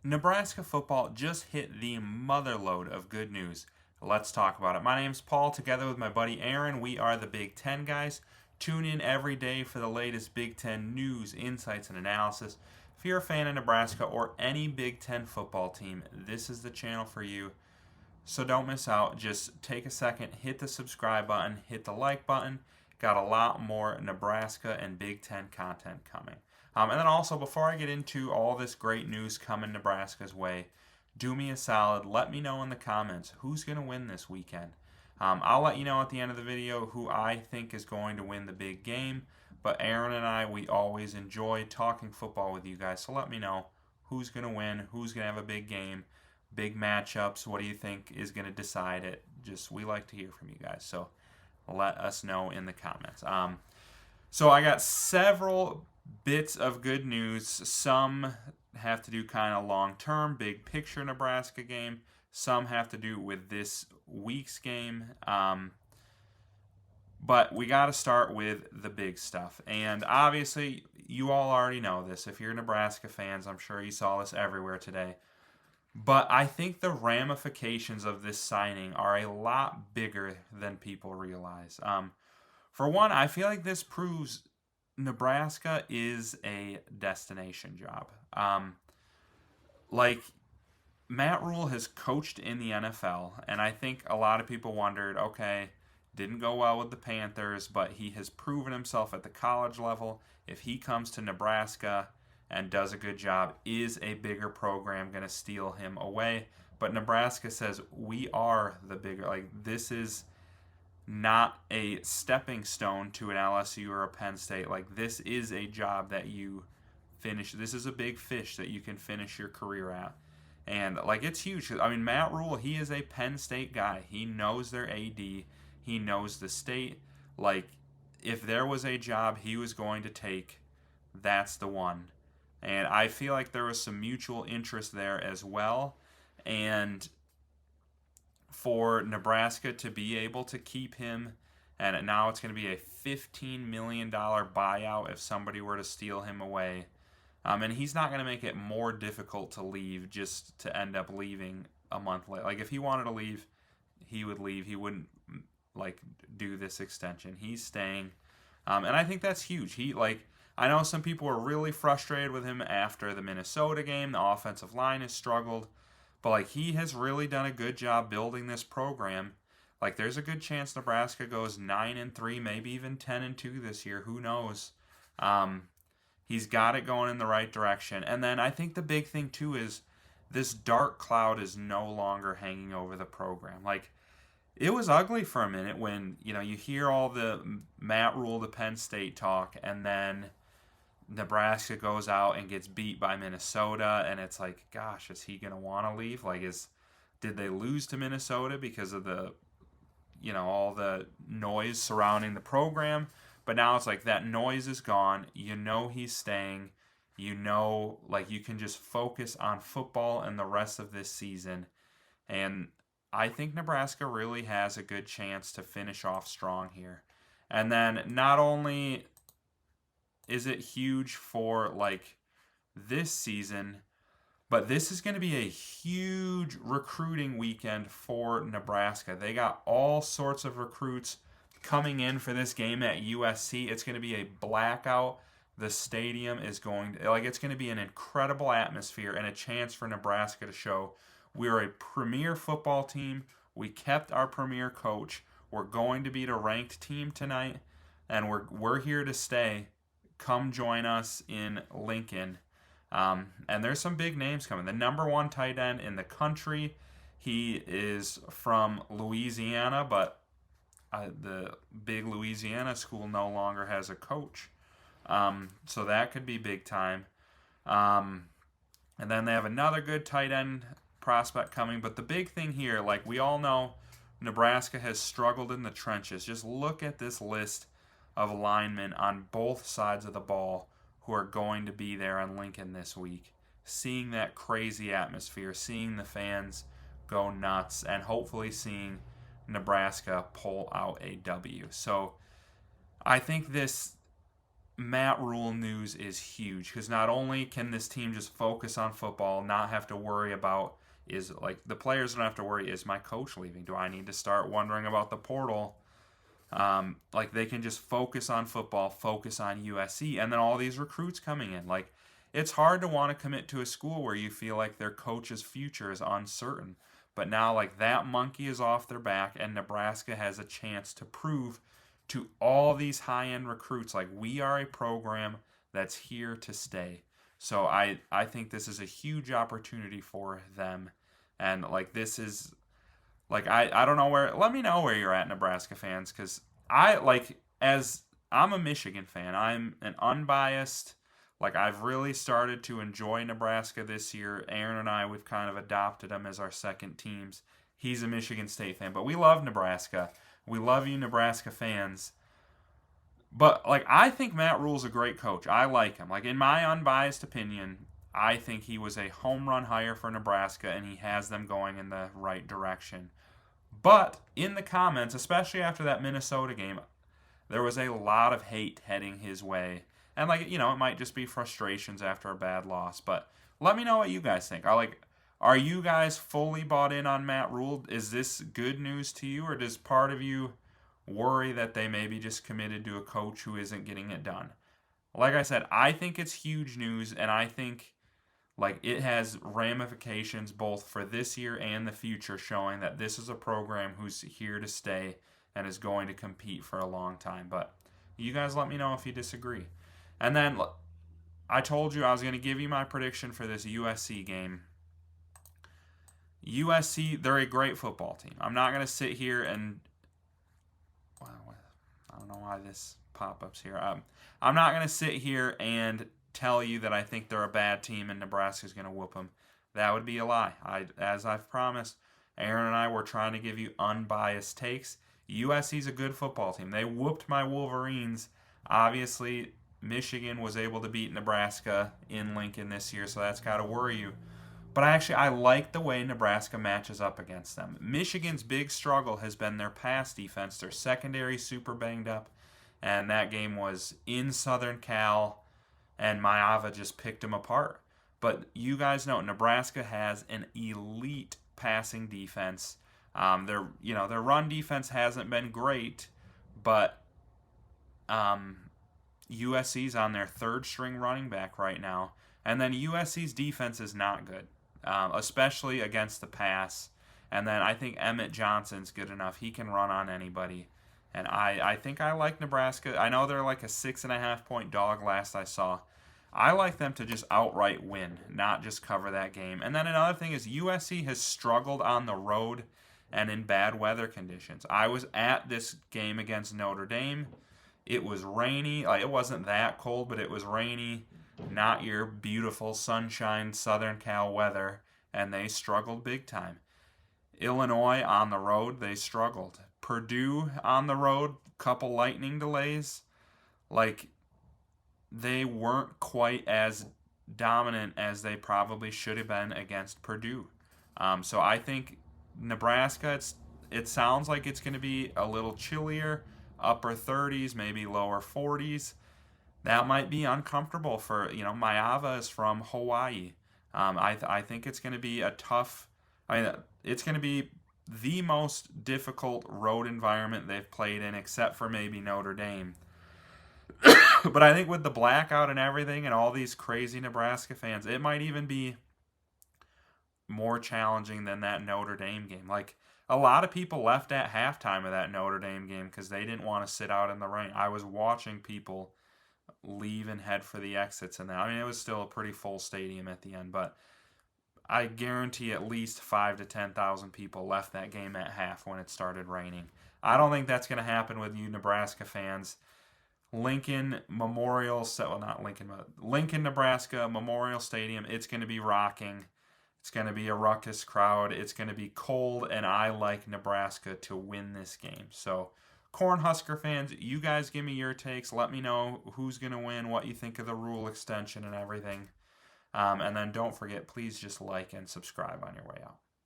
Nebraska football just hit the motherload of good news. Let's talk about it. My name's Paul. Together with my buddy Aaron, we are the Big Ten guys. Tune in every day for the latest Big Ten news, insights, and analysis. If you're a fan of Nebraska or any Big Ten football team, this is the channel for you. So don't miss out. Just take a second, hit the subscribe button, hit the like button. Got a lot more Nebraska and Big Ten content coming. And then also, before I get into all this great news coming Nebraska's way, do me a solid. Let me know in the comments who's going to win this weekend. I'll let you know at the end of the video who I think is going to win the big game. But Aaron and I, we always enjoy talking football with you guys. So let me know who's going to win, who's going to have a big game, big matchups. What do you think is going to decide it? We like to hear from you guys. So let us know in the comments. So I got several bits of good news. Some have to do kind of long-term, big picture Nebraska game. Some have to do with this week's game. But we got to start with the big stuff. And obviously, you all already know this. If you're Nebraska fans, I'm sure you saw this everywhere today. But I think the ramifications of this signing are a lot bigger than people realize. For one, I feel like this proves Nebraska is a destination job. Matt Rhule has coached in the NFL, and I think a lot of people wondered, okay, didn't go well with the Panthers, but he has proven himself at the college level. If he comes to Nebraska and does a good job, is a bigger program going to steal him away? But Nebraska says, we are the bigger, this is not a stepping stone to an LSU or a Penn State. This is a job that you finish. This is a big fish that you can finish your career at. And, it's huge. I mean, Matt Rhule, he is a Penn State guy. He knows their AD. He knows the state. If there was a job he was going to take, that's the one. And I feel like there was some mutual interest there as well. And for Nebraska to be able to keep him, and now it's going to be a $15 million buyout if somebody were to steal him away. And he's not going to make it more difficult to leave just to end up leaving a month later. If he wanted to leave, he would leave. He wouldn't do this extension. He's staying. And I think that's huge. I know some people were really frustrated with him after the Minnesota game. The offensive line has struggled. But, he has really done a good job building this program. There's a good chance Nebraska goes 9-3, maybe even 10-2 this year. Who knows? He's got it going in the right direction. And then I think the big thing, too, is this dark cloud is no longer hanging over the program. It was ugly for a minute when, you hear all the Matt Rhule, the Penn State talk, and then Nebraska goes out and gets beat by Minnesota, and it's gosh, is he going to want to leave? Did they lose to Minnesota because of the, all the noise surrounding the program? But now it's that noise is gone. He's staying. You can just focus on football and the rest of this season. And I think Nebraska really has a good chance to finish off strong here. And then not only is it huge for this season, but this is going to be a huge recruiting weekend for Nebraska. They got all sorts of recruits coming in for this game at USC. It's going to be a blackout. The stadium is going to, it's going to be an incredible atmosphere and a chance for Nebraska to show we're a premier football team. We kept our premier coach. We're going to beat a ranked team tonight, and we're here to stay. Come join us in Lincoln. And there's some big names coming. The number one tight end in the country. He is from Louisiana, but the big Louisiana school no longer has a coach. So that could be big time. And then they have another good tight end prospect coming. But the big thing here, we all know, Nebraska has struggled in the trenches. Just look at this list of linemen on both sides of the ball who are going to be there in Lincoln this week. Seeing that crazy atmosphere, seeing the fans go nuts, and hopefully seeing Nebraska pull out a W. So I think this Matt Rhule news is huge because not only can this team just focus on football, not have to worry about is like the players don't have to worry, is my coach leaving? Do I need to start wondering about the portal? Like they can just focus on football, focus on USC, and then all these recruits coming in. Like it's hard to want to commit to a school where you feel like their coach's future is uncertain. But now like that monkey is off their back, and Nebraska has a chance to prove to all these high-end recruits like we are a program that's here to stay. So I think this is a huge opportunity for them, and like this is like I don't know where. Let me know where you're at, Nebraska fans, because as I'm a Michigan fan. I'm an unbiased. Like I've really started to enjoy Nebraska this year. Aaron and I, we've kind of adopted them as our second teams. He's a Michigan State fan, but we love Nebraska. We love you, Nebraska fans. But like I think Matt Rhule's a great coach. I like him. Like in my unbiased opinion, I think he was a home run hire for Nebraska, and he has them going in the right direction. But in the comments, especially after that Minnesota game, there was a lot of hate heading his way. And like, it might just be frustrations after a bad loss. But let me know what you guys think. Are you guys fully bought in on Matt Rhule? Is this good news to you, or does part of you worry that they maybe just committed to a coach who isn't getting it done? Like I said, I think it's huge news, and I think like it has ramifications both for this year and the future, showing that this is a program who's here to stay and is going to compete for a long time. But you guys let me know if you disagree. And then I told you I was going to give you my prediction for this USC game. USC, they're a great football team. I'm not going to sit here and... Wow, I don't know why this pop-up's here. I'm not going to sit here and tell you that I think they're a bad team and Nebraska's going to whoop them. That would be a lie. As I've promised, Aaron and I were trying to give you unbiased takes. USC's a good football team. They whooped my Wolverines. Obviously, Michigan was able to beat Nebraska in Lincoln this year, so that's got to worry you. But I like the way Nebraska matches up against them. Michigan's big struggle has been their pass defense. Their secondary super banged up, and that game was in Southern Cal, and Maava just picked them apart. But you guys know Nebraska has an elite passing defense. Their run defense hasn't been great, but USC's on their third string running back right now, and then USC's defense is not good. Especially against the pass. And then I think Emmett Johnson's good enough. He can run on anybody. And I think I like Nebraska. I know they're like a 6.5-point dog last I saw. I like them to just outright win, not just cover that game. And then another thing is USC has struggled on the road and in bad weather conditions. I was at this game against Notre Dame. It was rainy. Like, it wasn't that cold, but it was rainy. Not your beautiful sunshine Southern Cal weather, and they struggled big time. Illinois on the road, they struggled. Purdue on the road, couple lightning delays. Like, they weren't quite as dominant as they probably should have been against Purdue. So I think Nebraska, it sounds like it's going to be a little chillier, upper 30s, maybe lower 40s. That might be uncomfortable for, Maava is from Hawaii. I think it's going to be it's going to be the most difficult road environment they've played in, except for maybe Notre Dame. But I think with the blackout and everything and all these crazy Nebraska fans, it might even be more challenging than that Notre Dame game. Like, a lot of people left at halftime of that Notre Dame game because they didn't want to sit out in the rain. I was watching people leave and head for the exits, and it was still a pretty full stadium at the end, but I guarantee at least 5,000 to 10,000 people left that game at half when it started raining. I don't think that's going to happen with you Nebraska fans. Lincoln, Nebraska Memorial Stadium, it's going to be rocking. It's going to be a ruckus crowd. It's going to be cold, and I like Nebraska to win this game. So, Cornhusker fans, you guys give me your takes. Let me know who's going to win, what you think of the Rhule extension and everything. And then don't forget, please just like and subscribe on your way out.